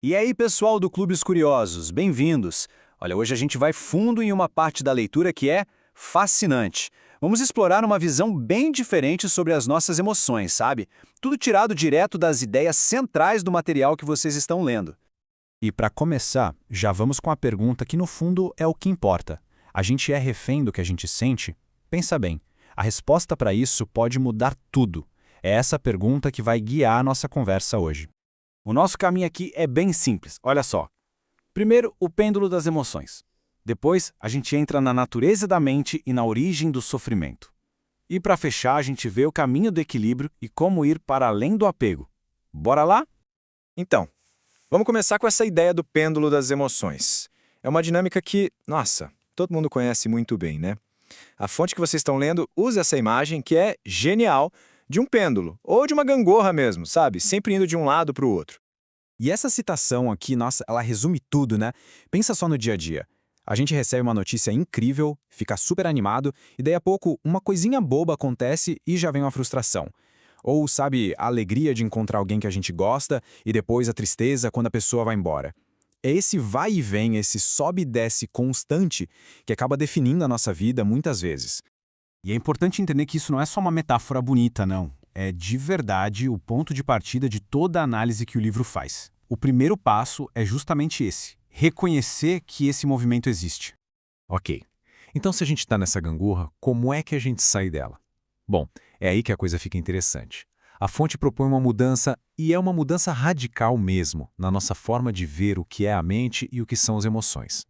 E aí, pessoal do Clube Os Curiosos, bem-vindos! Olha, hoje a gente vai fundo em uma parte da leitura que é fascinante. Vamos explorar uma visão bem diferente sobre as nossas emoções, sabe? Tudo tirado direto das ideias centrais do material que vocês estão lendo. E para começar, já vamos com a pergunta que no fundo é o que importa. A gente é refém do que a gente sente? Pensa bem, a resposta para isso pode mudar tudo. É essa pergunta que vai guiar a nossa conversa hoje. O nosso caminho aqui é bem simples, olha só. Primeiro, o pêndulo das emoções. Depois, a gente entra na natureza da mente e na origem do sofrimento. E para fechar, a gente vê o caminho do equilíbrio e como ir para além do apego. Bora lá? Então, vamos começar com essa ideia do pêndulo das emoções. É uma dinâmica que, nossa, todo mundo conhece muito bem, né? A fonte que vocês estão lendo usa essa imagem que é genial de um pêndulo, ou de uma gangorra mesmo, sabe? Sempre indo de um lado para o outro. E essa citação aqui, nossa, ela resume tudo, né? Pensa só no dia a dia. A gente recebe uma notícia incrível, fica super animado, e daí a pouco uma coisinha boba acontece e já vem uma frustração. Ou, sabe, a alegria de encontrar alguém que a gente gosta e depois a tristeza quando a pessoa vai embora. É esse vai e vem, esse sobe e desce constante que acaba definindo a nossa vida muitas vezes. E é importante entender que isso não é só uma metáfora bonita, não. É de verdade o ponto de partida de toda a análise que o livro faz. O primeiro passo é justamente esse: reconhecer que esse movimento existe. Ok. Então, se a gente está nessa gangorra, como é que a gente sai dela? Bom, é aí que a coisa fica interessante. A fonte propõe uma mudança, e é uma mudança radical mesmo, na nossa forma de ver o que é a mente e o que são as emoções.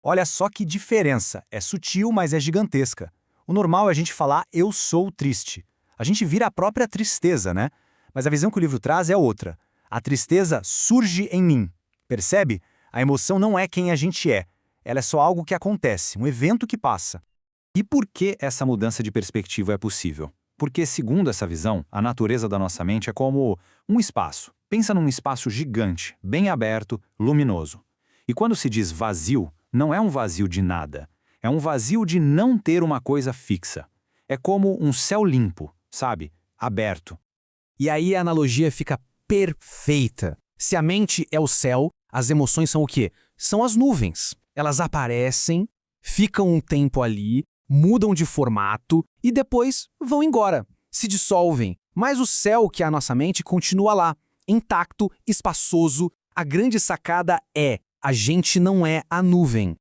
Olha só que diferença. É sutil, mas é gigantesca. O normal é a gente falar eu sou triste. A gente vira a própria tristeza, né? Mas a visão que o livro traz é outra. A tristeza surge em mim. Percebe? A emoção não é quem a gente é. Ela é só algo que acontece, um evento que passa. E por que essa mudança de perspectiva é possível? Porque, segundo essa visão, a natureza da nossa mente é como um espaço. Pensa num espaço gigante, bem aberto, luminoso. E quando se diz vazio, não é um vazio de nada. É um vazio de não ter uma coisa fixa. É como um céu limpo, sabe? Aberto. E aí a analogia fica perfeita. Se a mente é o céu, as emoções são o quê? São as nuvens. Elas aparecem, ficam um tempo ali, mudam de formato e depois vão embora, se dissolvem. Mas o céu, que é a nossa mente, continua lá, intacto, espaçoso. A grande sacada é: a gente não é a nuvem.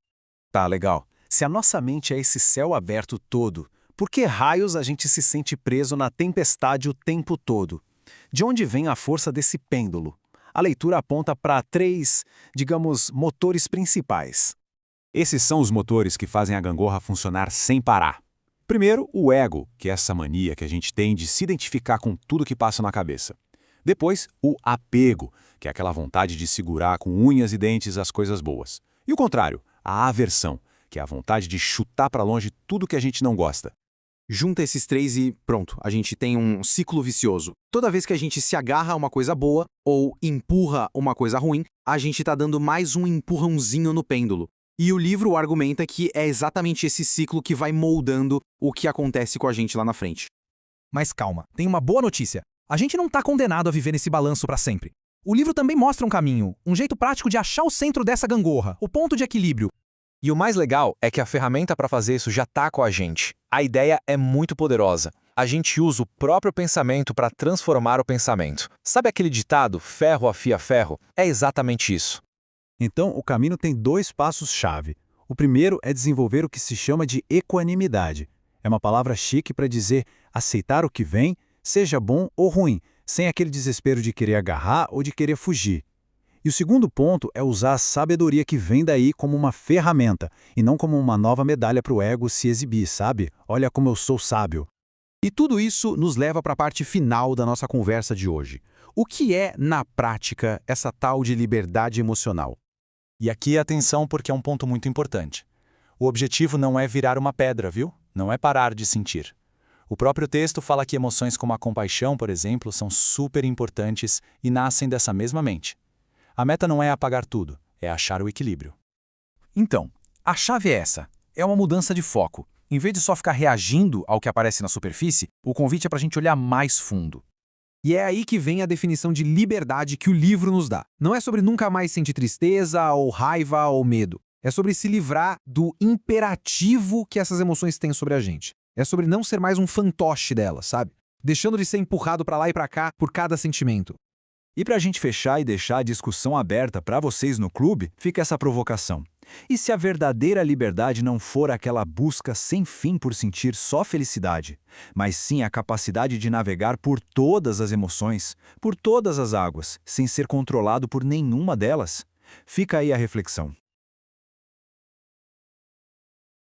Tá, legal. Se a nossa mente é esse céu aberto todo, por que raios a gente se sente preso na tempestade o tempo todo? De onde vem a força desse pêndulo? A leitura aponta para três, digamos, motores principais. Esses são os motores que fazem a gangorra funcionar sem parar. Primeiro, o ego, que é essa mania que a gente tem de se identificar com tudo que passa na cabeça. Depois, o apego, que é aquela vontade de segurar com unhas e dentes as coisas boas. E o contrário, a aversão, que é a vontade de chutar para longe tudo que a gente não gosta. Junta esses três e pronto, a gente tem um ciclo vicioso. Toda vez que a gente se agarra a uma coisa boa ou empurra uma coisa ruim, a gente está dando mais um empurrãozinho no pêndulo. E o livro argumenta que é exatamente esse ciclo que vai moldando o que acontece com a gente lá na frente. Mas calma, tem uma boa notícia. A gente não está condenado a viver nesse balanço para sempre. O livro também mostra um caminho, um jeito prático de achar o centro dessa gangorra, o ponto de equilíbrio. E o mais legal é que a ferramenta para fazer isso já está com a gente. A ideia é muito poderosa. A gente usa o próprio pensamento para transformar o pensamento. Sabe aquele ditado, ferro afia ferro? É exatamente isso. Então, o caminho tem dois passos-chave. O primeiro é desenvolver o que se chama de equanimidade. É uma palavra chique para dizer aceitar o que vem, seja bom ou ruim, sem aquele desespero de querer agarrar ou de querer fugir. E o segundo ponto é usar a sabedoria que vem daí como uma ferramenta, e não como uma nova medalha para o ego se exibir, sabe? Olha como eu sou sábio. E tudo isso nos leva para a parte final da nossa conversa de hoje. O que é, na prática, essa tal de liberdade emocional? E aqui atenção, porque é um ponto muito importante. O objetivo não é virar uma pedra, viu? Não é parar de sentir. O próprio texto fala que emoções como a compaixão, por exemplo, são super importantes e nascem dessa mesma mente. A meta não é apagar tudo, é achar o equilíbrio. Então, a chave é essa. É uma mudança de foco. Em vez de só ficar reagindo ao que aparece na superfície, o convite é para a gente olhar mais fundo. E é aí que vem a definição de liberdade que o livro nos dá. Não é sobre nunca mais sentir tristeza, ou raiva, ou medo. É sobre se livrar do imperativo que essas emoções têm sobre a gente. É sobre não ser mais um fantoche delas, sabe? Deixando de ser empurrado pra lá e pra cá por cada sentimento. E para a gente fechar e deixar a discussão aberta para vocês no clube, fica essa provocação. E se a verdadeira liberdade não for aquela busca sem fim por sentir só felicidade, mas sim a capacidade de navegar por todas as emoções, por todas as águas, sem ser controlado por nenhuma delas? Fica aí a reflexão.